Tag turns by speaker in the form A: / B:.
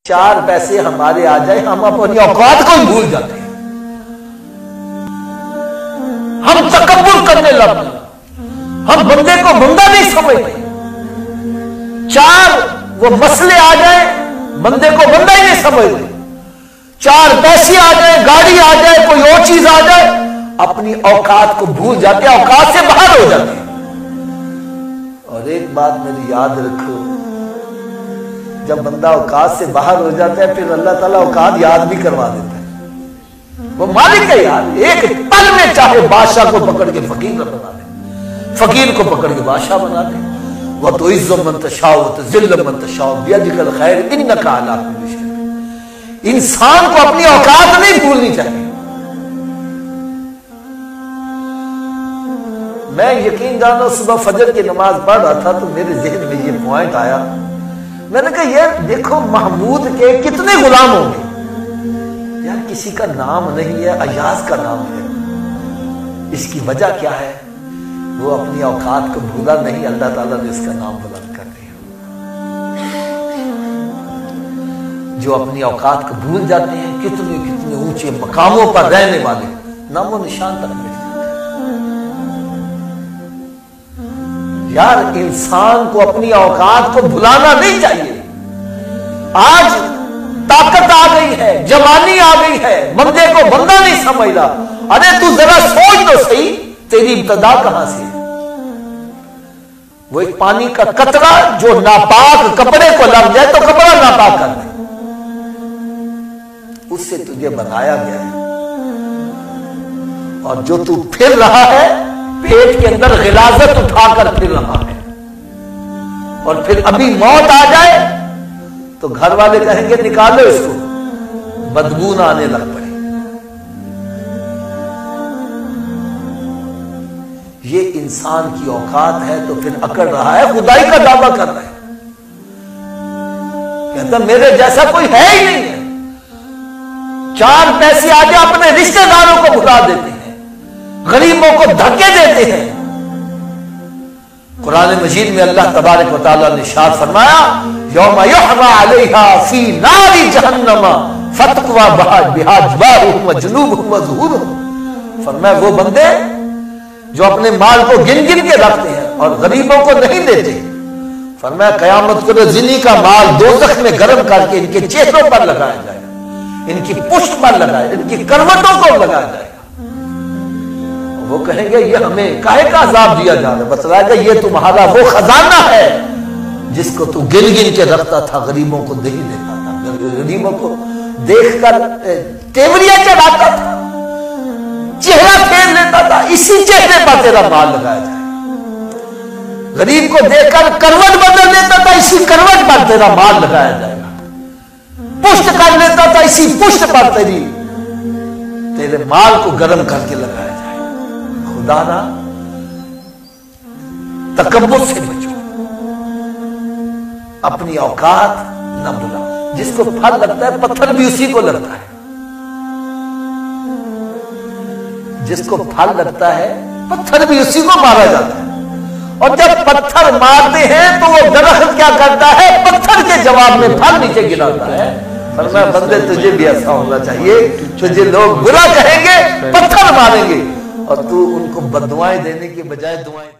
A: चार पैसे हमारे आ जाए हम अपनी औकात को भूल जाते हैं, हम तकब्बुर करने लगते, हम बंदे को बंदा नहीं समझते। चार वो मसले आ जाए बंदे को बंदा ही नहीं समझते। चार पैसे आ जाए, गाड़ी आ जाए, कोई और चीज आ जाए, अपनी औकात को भूल जाते, औकात से बाहर हो जाते। और एक बात मेरी याद रखो, जब बंदा औकात से बाहर हो जाता है फिर अल्लाह ताला औकात याद भी करवा देता है। वो मालिक है यार, एक पल में चाहे बादशाह को पकड़ के फकीर बना दे, फकीर को पकड़ के बादशाह बना दे। वह तो इज्जत मंतशाओ तो जिल्ल मंतशाओ बियदिकल खैर इन्नका अला कुल्ली शै। इंसान को अपनी औकात नहीं भूलनी चाहिए। मैं यकीन जानो सुबह फजर की नमाज पढ़ रहा था तो मेरे जहन में ये पॉइंट आया। मैंने कहा यार देखो महमूद के कितने गुलाम होंगे यार, किसी का नाम नहीं है, अयाज का नाम है। इसकी वजह क्या है? वो अपनी औकात को भूला नहीं, अल्लाह ताला ने इसका नाम बुलंद कर दिया। जो अपनी औकात को भूल जाते हैं कितने कितने ऊंचे मकामों पर रहने वाले नामो निशान तक मिट जाते हैं। यार इंसान को अपनी औकात को भुलाना नहीं चाहिए। आज ताकत आ गई है, जवानी आ गई है, बंदे को बंदा नहीं समझ रहा। अरे तू जरा सोच तो सही, तेरी इब्तदा कहां से? वो एक पानी का कतरा जो नापाक कपड़े को लग जाए तो कपड़ा नापाक कर दे, उससे तुझे बनाया गया है। और जो तू फिर रहा है पेट के अंदर गिलाजत उठाकर फिर रहा है, और फिर अभी मौत आ जाए तो घर वाले कहेंगे निकालो इसको, बदबू ना आने लग पड़े। ये इंसान की औकात है तो फिर अकड़ रहा है, खुदाई का दावा कर रहा है, कहता मेरे जैसा कोई है ही नहीं है। चार पैसे आ जाए अपने रिश्तेदारों को भुला देते हैं, गरीबों को धक्के देते हैं। कुरान मजीद में अल्लाह तबारक व तआला ने इरशाद फरमाया यौम युहमा अलैहा फी नारी जहन्नम फतक्वा बिहा जबाहुहुम व जुनूबुहुम व ज़ुहूरुहुम। फरमाया वो बंदे जो अपने माल को गिन गिन के रखते हैं और गरीबों को नहीं देते, फरमाया कयामत को जिन्हीं का माल दोज़ख में गर्म करके इनके चेहरों पर लगाया जाएगा, इनकी पुष्ट पर लगाया, इनकी करवटों को लगाया जाएगा। वो कहेंगे ये हमें काहे का अजाब दिया जा रहा है? बतलाएगा ये तुम्हारा वो खजाना है जिसको तू गिन गिन के रखता था, गरीबों को नहीं देता था, गरीबों को देखकर तेवरिया चढ़ाता था, चेहरा फेर लेता था, इसी चेहरे पर तेरा माल लगाया जाए। गरीब को देखकर करवट बदल लेता था, इसी करवट पर तेरा माल लगाया जाएगा। पुष्ट कर लेता था, इसी पुष्ट पर तेरे माल को गर्म करके लगाया जाए। खुदा ना तकब्बुर से बचो, अपनी औकात न भुला। जिसको फल लगता है पत्थर भी उसी को लगता है, जिसको फल लगता है पत्थर भी उसी को मारा जाता है। और जब पत्थर मारते हैं तो वो दरख्त क्या करता है? पत्थर के जवाब में फल नीचे गिराता है। फरमाया बंदे तुझे भी ऐसा होना चाहिए, तुझे लोग बुरा कहेंगे, पत्थर मारेंगे और तू उनको बददुआएं देने के बजाय दुआएं